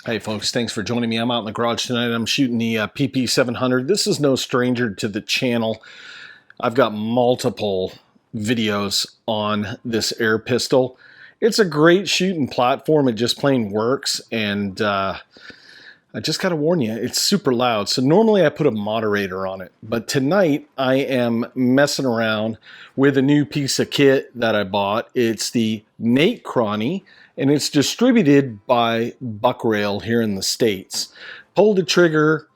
Hey folks, thanks for joining me. I'm out in the garage tonight. I'm shooting the PP700. This is no stranger to the channel. I've got multiple videos on this air pistol. It's a great shooting platform. It just plain works, and I just gotta warn you, it's super loud. So normally I put a moderator on it, but tonight I am messing around with a new piece of kit that I bought. It's the Chrony, and it's distributed by BuckRail here in the States. Pulled the trigger,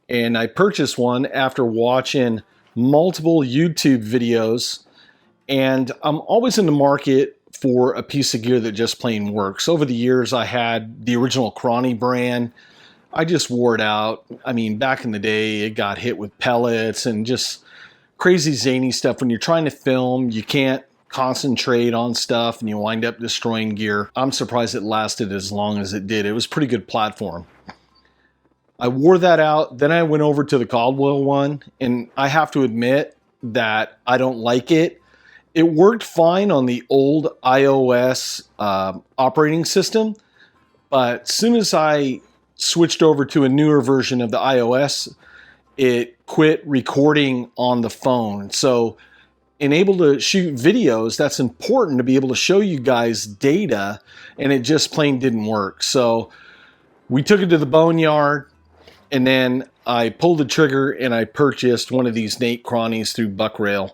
and I purchased one after watching multiple YouTube videos, and I'm always in the market for a piece of gear that just plain works. Over the years, I had the original Chrony brand. I just wore it out. I mean, back in the day, it got hit with pellets and just crazy zany stuff. When you're trying to film, you can't concentrate on stuff and you wind up destroying gear. I'm surprised it lasted as long as it did. It was a pretty good platform. I wore that out. Then I went over to the Caldwell one, and I have to admit that I don't like it. It worked fine on the old iOS operating system, but as soon as I switched over to a newer version of the iOS, it quit recording on the phone. So in able to shoot videos, that's important to be able to show you guys data, and it just plain didn't work. So we took it to the boneyard, and then I pulled the trigger and I purchased one of these Chronies through BuckRail.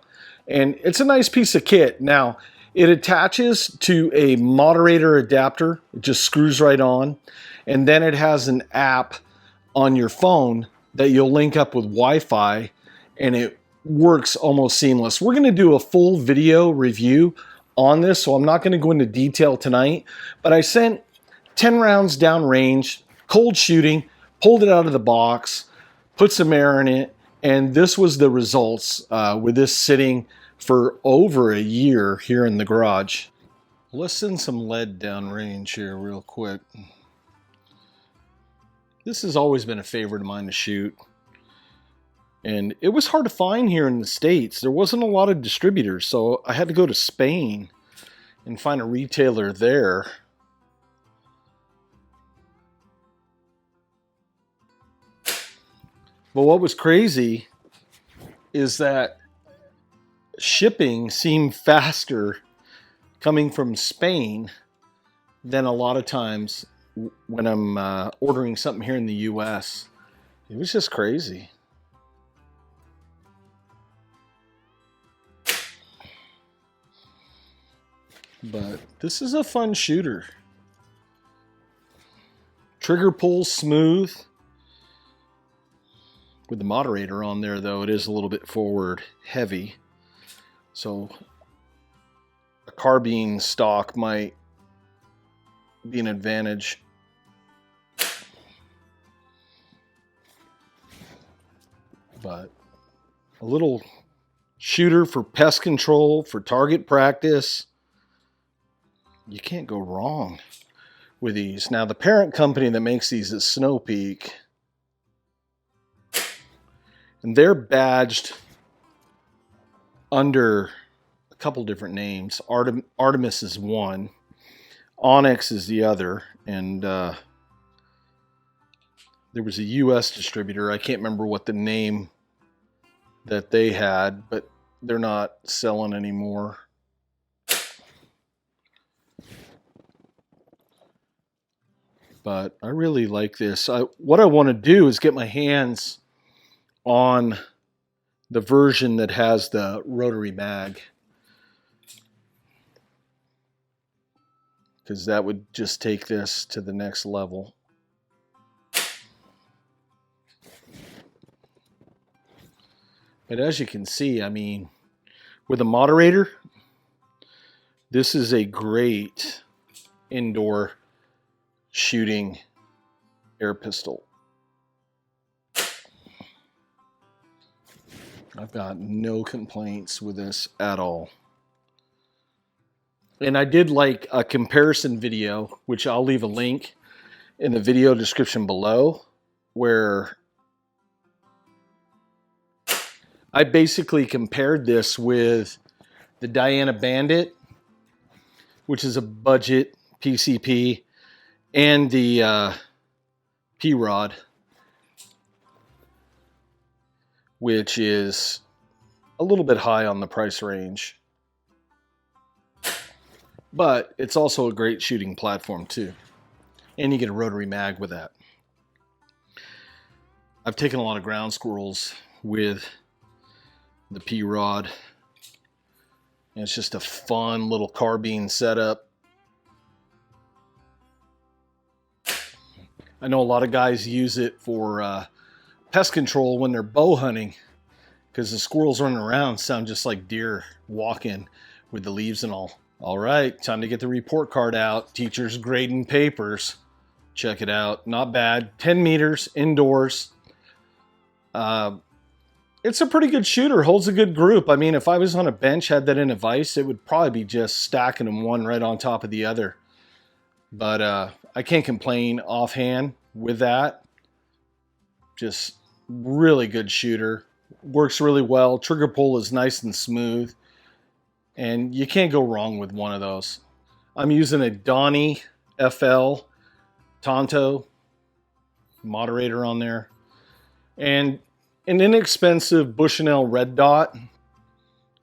And it's a nice piece of kit. Now, it attaches to a moderator adapter. It just screws right on. And then it has an app on your phone that you'll link up with Wi-Fi, and it works almost seamless. We're going to do a full video review on this, so I'm not going to go into detail tonight, but I sent 10 rounds downrange, cold shooting, pulled it out of the box, put some air in it, and this was the results with this sitting for over a year here in the garage. Let's send some lead downrange here real quick. This has always been a favorite of mine to shoot. And it was hard to find here in the States. There wasn't a lot of distributors, so I had to go to Spain and find a retailer there. But what was crazy is that shipping seemed faster coming from Spain than a lot of times when I'm ordering something here in the US. It was just crazy. But this is a fun shooter. Trigger pulls smooth. With the moderator on there, though, it is a little bit forward heavy. So a carbine stock might be an advantage. But a little shooter for pest control, for target practice. You can't go wrong with these. Now, the parent company that makes these is Snow Peak. And they're badged under a couple different names. Artemis is one. Onyx is the other. And there was a US distributor. I can't remember what the name that they had, but they're not selling anymore. But I really like this. What I want to do is get my hands on the version that has the rotary mag, because that would just take this to the next level. But as you can see, I mean, with a moderator, this is a great indoor shooting air pistol. I've got no complaints with this at all. And I did like a comparison video, which I'll leave a link in the video description below, where I basically compared this with the Diana Bandit, which is a budget PCP, and the P-rod, which is a little bit high on the price range, but it's also a great shooting platform too. And you get a rotary mag with that. I've taken a lot of ground squirrels with the P-rod. And it's just a fun little carbine setup. I know a lot of guys use it for pest control when they're bow hunting, because the squirrels running around sound just like deer walking with the leaves and all. All right, time to get the report card out. Teacher's grading papers. Check it out. Not bad. 10 meters indoors. It's a pretty good shooter. Holds a good group. I mean, if I was on a bench, had that in a vise, it would probably be just stacking them one right on top of the other. But I can't complain offhand with that. Just really good shooter. Works really well. Trigger pull is nice and smooth. And you can't go wrong with one of those. I'm using a Donnie FL Tonto moderator on there. And an inexpensive Bushnell red dot,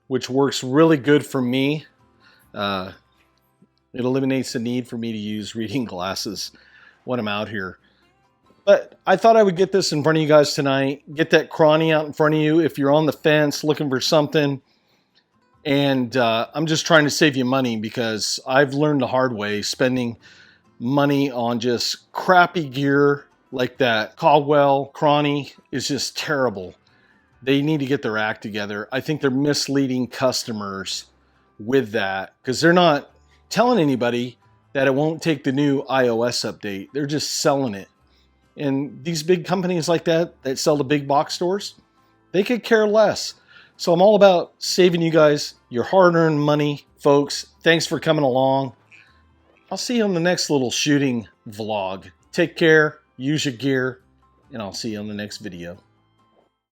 which works really good for me. It eliminates the need for me to use reading glasses when I'm out here. But I thought I would get this in front of you guys tonight. Get that Chrony out in front of you if you're on the fence looking for something. And I'm just trying to save you money, because I've learned the hard way spending money on just crappy gear like that. Caldwell Chrony is just terrible. They need to get their act together. I think they're misleading customers with that, because they're not telling anybody that it won't take the new iOS update. They're just selling it. And these big companies like that sell to big box stores, they could care less. So I'm all about saving you guys your hard-earned money, folks. Thanks for coming along. I'll see you on the next little shooting vlog. Take care, use your gear, and I'll see you on the next video.